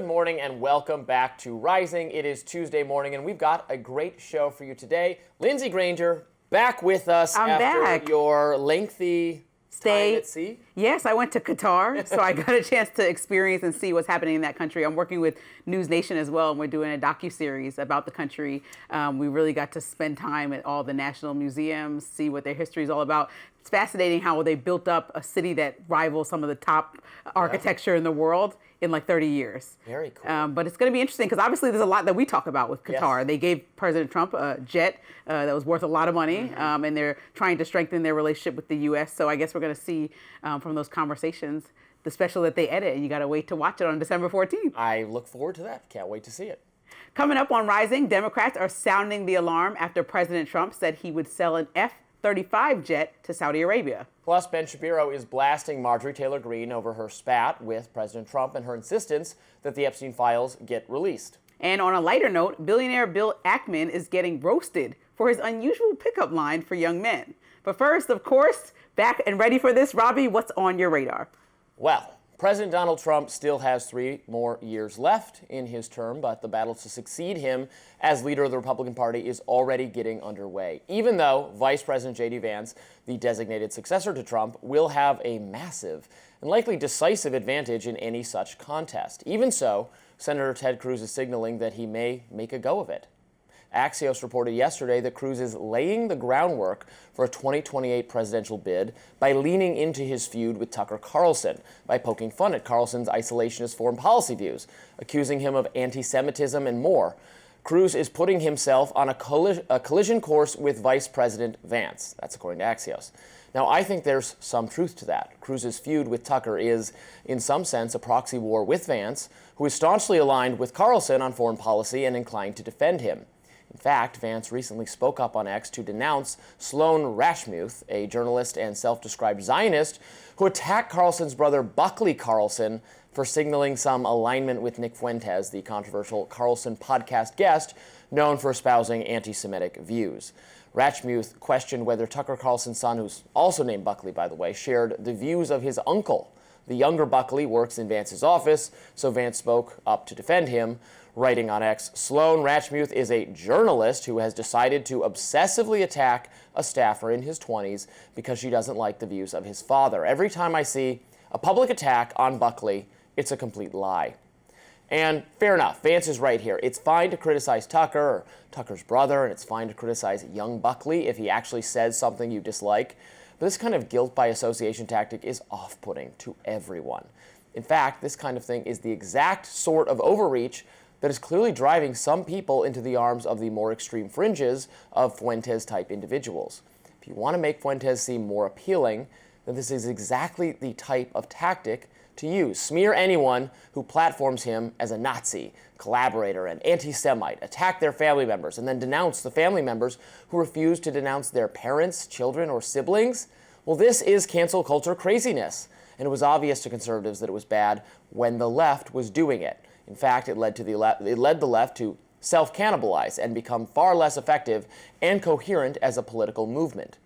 morning and welcome back to Rising. It is Tuesday morning and we've got a great show for you today. Lindsey Granger back with us after your lengthy time at sea. Yes, I went to Qatar, so I got a chance to experience and see what's happening in that country. I'm working with News Nation as well, and we're doing a docuseries about the country. We really got to spend time at all the national museums, see what their history is all about. It's fascinating how they built up a city that rivals some of the top architecture in the world in like 30 years. Very cool. But it's going to be interesting because obviously there's a lot that we talk about with Qatar. Yes. They gave President Trump a jet that was worth a lot of money, and they're trying to strengthen their relationship with the U.S. So I guess we're going to see from those conversations the special that they edit, and you got to wait to watch it on December 14th. I look forward to that. Can't wait to see it. Coming up on Rising, Democrats are sounding the alarm after President Trump said he would sell an F-35 jet to Saudi Arabia. Plus, Ben Shapiro is blasting Marjorie Taylor Greene over her spat with President Trump and her insistence that the Epstein files get released. And on a lighter note, billionaire Bill Ackman is getting roasted for his unusual pickup line for young men. But first, of course, back and ready for this, Robby, what's on your radar? Well, President Donald Trump still has 3 more years left in his term, but the battle to succeed him as leader of the Republican Party is already getting underway, even though Vice President J.D. Vance, the designated successor to Trump, will have a massive and likely decisive advantage in any such contest. Even so, Senator Ted Cruz is signaling that he may make a go of it. Axios reported yesterday that Cruz is laying the groundwork for a 2028 presidential bid by leaning into his feud with Tucker Carlson, by poking fun at Carlson's isolationist foreign policy views, accusing him of anti-Semitism and more. Cruz is putting himself on a collision course with Vice President Vance. That's according to Axios. Now, I think there's some truth to that. Cruz's feud with Tucker is, in some sense, a proxy war with Vance, who is staunchly aligned with Carlson on foreign policy and inclined to defend him. In fact, Vance recently spoke up on X to denounce Sloan Rashmuth, a journalist and self-described Zionist, who attacked Carlson's brother Buckley Carlson for signaling some alignment with Nick Fuentes, the controversial Carlson podcast guest known for espousing anti-Semitic views. Rashmuth questioned whether Tucker Carlson's son, who's also named Buckley, by the way, shared the views of his uncle. The younger Buckley works in Vance's office, so Vance spoke up to defend him, writing on X, Sloan Rashmuth is a journalist who has decided to obsessively attack a staffer in his 20s because she doesn't like the views of his father. Every time I see a public attack on Buckley, it's a complete lie. And fair enough, Vance is right here. It's fine to criticize Tucker or Tucker's brother, and it's fine to criticize young Buckley if he actually says something you dislike. But this kind of guilt by association tactic is off-putting to everyone. In fact, this kind of thing is the exact sort of overreach that is clearly driving some people into the arms of the more extreme fringes of Fuentes-type individuals. If you want to make Fuentes seem more appealing, then this is exactly the type of tactic to use. Smear anyone who platforms him as a Nazi, collaborator, and anti-Semite, attack their family members, and then denounce the family members who refuse to denounce their parents, children, or siblings. Well, this is cancel culture craziness, and it was obvious to conservatives that it was bad when the left was doing it. In fact, it led the left to self-cannibalize and become far less effective and coherent as a political movement.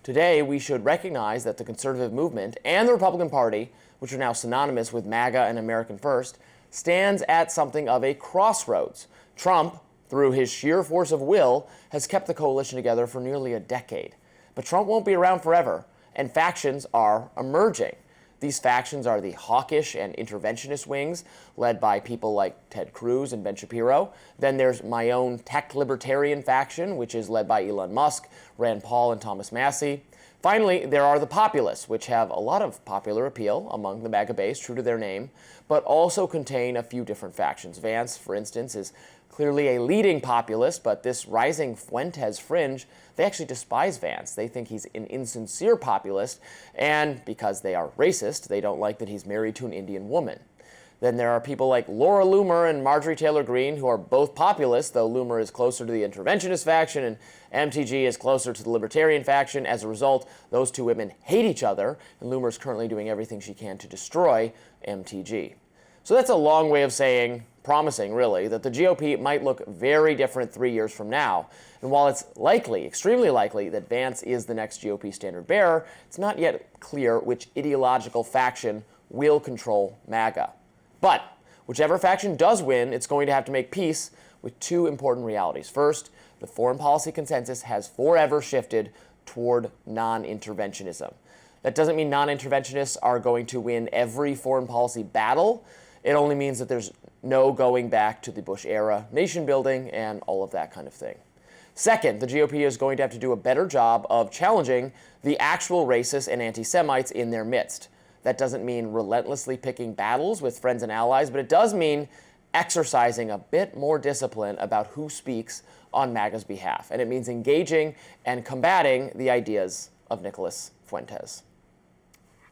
Today, we should recognize that the conservative movement and the Republican Party, which are now synonymous with MAGA and American First, stands at something of a crossroads. Trump, through his sheer force of will, has kept the coalition together for nearly a decade. But Trump won't be around forever, and factions are emerging. These factions are the hawkish and interventionist wings, led by people like Ted Cruz and Ben Shapiro. Then there's my own tech libertarian faction, which is led by Elon Musk, Rand Paul, and Thomas Massie. Finally, there are the populists, which have a lot of popular appeal among the MAGA base, true to their name, but also contain a few different factions. Vance, for instance, is clearly a leading populist, but this rising Fuentes fringe, they actually despise Vance. They think he's an insincere populist, and because they are racist, they don't like that he's married to an Indian woman. Then there are people like Laura Loomer and Marjorie Taylor Greene, who are both populists, though Loomer is closer to the interventionist faction and MTG is closer to the libertarian faction. As a result, those two women hate each other, and Loomer is currently doing everything she can to destroy MTG. So that's a long way of saying, promising really, that the GOP might look very different 3 years from now. And while it's likely, extremely likely, that Vance is the next GOP standard bearer, it's not yet clear which ideological faction will control MAGA. But Whichever faction does win, it's going to have to make peace with two important realities. First, the foreign policy consensus has forever shifted toward non-interventionism. That doesn't mean non-interventionists are going to win every foreign policy battle. It only means that there's no going back to the Bush era nation building and all of that kind of thing. Second, the GOP is going to have to do a better job of challenging the actual racists and anti-Semites in their midst. That doesn't mean relentlessly picking battles with friends and allies, but it does mean exercising a bit more discipline about who speaks on MAGA's behalf. And it means engaging and combating the ideas of Nicholas Fuentes.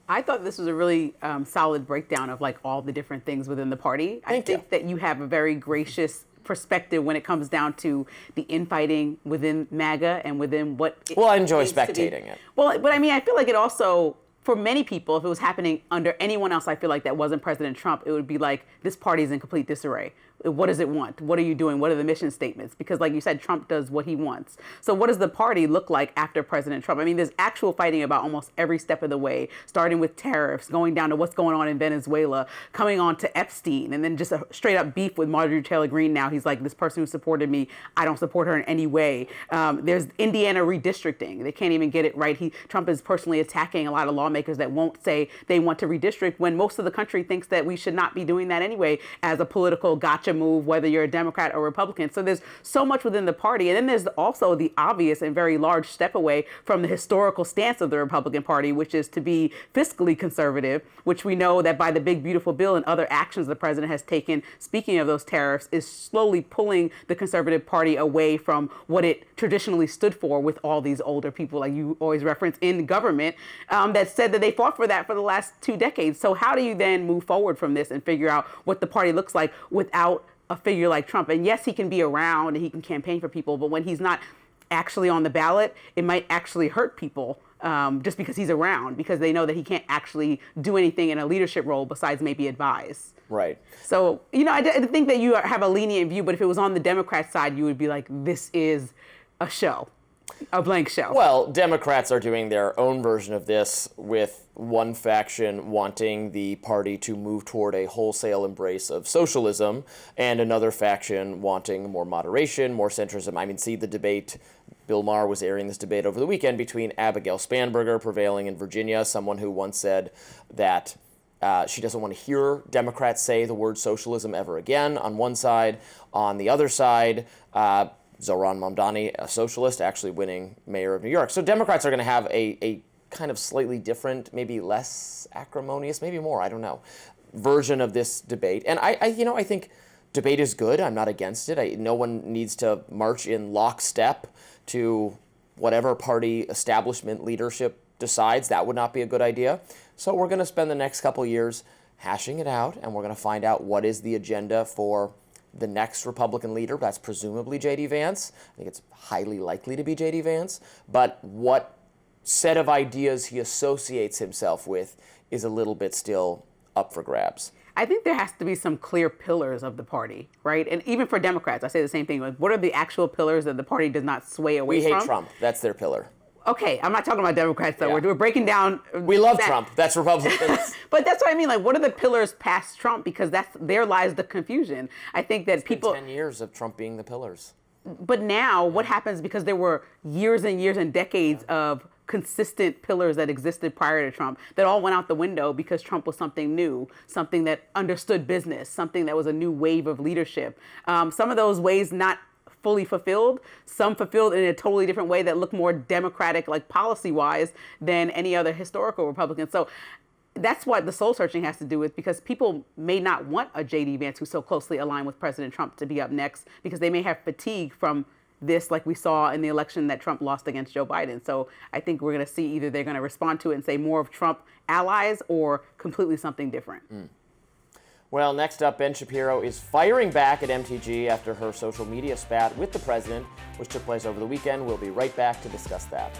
I thought this was a really solid breakdown of like all the different things within the party. I think that you have a very gracious perspective when it comes down to the infighting within MAGA and within what. Well, I enjoy spectating it. Well, but I mean, I feel like it also, for many people, if it was happening under anyone else, I feel like that wasn't President Trump, it would be like, this party is in complete disarray. What does it want? What are you doing? What are the mission statements? Because like you said, Trump does what he wants. So what does the party look like after President Trump? I mean, there's actual fighting about almost every step of the way, starting with tariffs, going down to what's going on in Venezuela, coming on to Epstein, and then just a straight up beef with Marjorie Taylor Greene now. He's like, this person who supported me, I don't support her in any way. There's Indiana redistricting. They can't even get it right. Trump is personally attacking a lot of lawmakers that won't say they want to redistrict when most of the country thinks that we should not be doing that anyway as a political gotcha move, whether you're a Democrat or Republican. So there's so much within the party. And then there's also the obvious and very large step away from the historical stance of the Republican Party, which is to be fiscally conservative, which we know that by the big, beautiful bill and other actions the president has taken, speaking of those tariffs, is slowly pulling the conservative party away from what it traditionally stood for with all these older people, like you always reference, in government, that said that they fought for that for the last 2 decades. So how do you then move forward from this and figure out what the party looks like without a figure like Trump? And yes, he can be around and he can campaign for people, but when he's not actually on the ballot, it might actually hurt people just because he's around, because they know that he can't actually do anything in a leadership role besides maybe advise. Right. So, I think that you have a lenient view, but if it was on the Democrat side, you would be like, this is a show. A blank show. Well, Democrats are doing their own version of this, with one faction wanting the party to move toward a wholesale embrace of socialism and another faction wanting more moderation, more centrism. I mean, see the debate. Bill Maher was airing this debate over the weekend between Abigail Spanberger, prevailing in Virginia, someone who once said that she doesn't want to hear Democrats say the word socialism ever again, on one side. On the other side, Zohran Mamdani, a socialist, actually winning mayor of New York. So Democrats are going to have a kind of slightly different, maybe less acrimonious, maybe more, I don't know, version of this debate. And I think debate is good. I'm not against it. No one needs to march in lockstep to whatever party establishment leadership decides. That would not be a good idea. So we're going to spend the next couple years hashing it out, and we're going to find out what is the agenda for the next Republican leader. That's presumably J.D. Vance. I think it's highly likely to be J.D. Vance. But what set of ideas he associates himself with is a little bit still up for grabs. I think there has to be some clear pillars of the party, right? And even for Democrats, I say the same thing. Like, what are the actual pillars that the party does not sway away from? We hate Trump. That's their pillar. Okay, I'm not talking about Democrats, though. Yeah. We're breaking down. We love Trump. That's Republicans. But that's what I mean. Like, what are the pillars past Trump? Because there lies the confusion. I think that people. 10 years of Trump being the pillars. But now, what happens, because there were years and years and decades of consistent pillars that existed prior to Trump that all went out the window because Trump was something new, something that understood business, something that was a new wave of leadership. Some of those ways not fully fulfilled, some fulfilled in a totally different way that looked more democratic, like policy-wise, than any other historical Republican. So that's what the soul searching has to do with, because people may not want a J.D. Vance who's so closely aligned with President Trump to be up next, because they may have fatigue from this, like we saw in the election that Trump lost against Joe Biden. So I think we're going to see either they're going to respond to it and say more of Trump allies or completely something different. Well, next up, Ben Shapiro is firing back at MTG after her social media spat with the president, which took place over the weekend. We'll be right back to discuss that.